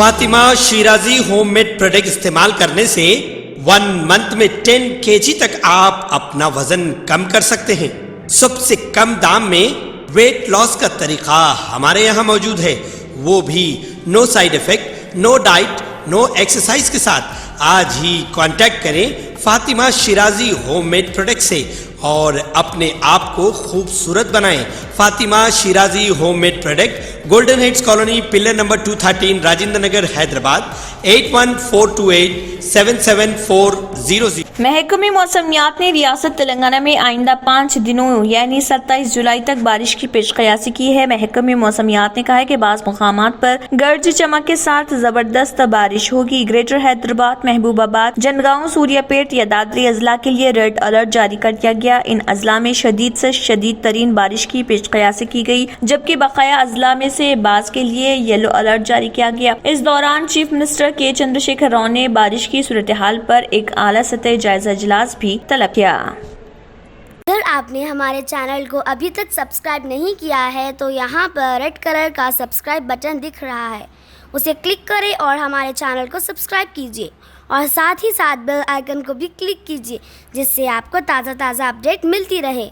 Fatima Shirazi home made product استعمال کرنے سے 1 منتھ میں 10 kg تک آپ اپنا وزن کم کر سکتے ہیں۔ سب سے کم دام میں ویٹ لاس کا طریقہ ہمارے یہاں موجود ہے، وہ بھی no side effect, no diet, no exercise کے ساتھ۔ آج ہی کانٹیکٹ کریں Fatima Shirazi home made product سے اور اپنے آپ کو خوبصورت بنائیں۔ Fatima Shirazi home made product, golden heights colony, pillar number 213، Rajendra Nagar, Hyderabad, 8142877400۔ محکمہ موسمیات نے ریاست تلنگانہ میں آئندہ 5 دنوں یعنی 27 جولائی تک بارش کی پیش قیاسی کی ہے۔ محکمہ موسمیات نے کہا ہے کہ بعض مقامات پر گرج چمک کے ساتھ زبردست بارش ہوگی۔ گریٹر حیدرآباد، محبوب آباد، جنگاؤں، سوریہ پیٹ یا دادری اضلاع کے لیے ریڈ الرٹ جاری کر دیا گیا۔ ان اضلاع میں شدید سے شدید ترین بارش کی پیش قیاسی کی گئی، جبکہ بقیہ اضلاع میں سے بعض کے لیے یلو الرٹ جاری کیا گیا۔ اس دوران چیف منسٹر کے چندرشیکھر راؤ نے بارش کی صورتحال پر ایک اعلیٰ سطحی جائزہ اجلاس بھی طلب کیا۔ اگر آپ نے ہمارے چینل کو ابھی تک سبسکرائب نہیں کیا ہے تو یہاں پر ریڈ کلر کا سبسکرائب بٹن دکھ رہا ہے، اسے کلک کریں اور ہمارے چینل کو سبسکرائب کیجیے اور ساتھ ہی ساتھ بیل آئیکن کو بھی کلک کیجیے، جس سے آپ کو تازہ اپڈیٹ ملتی رہے۔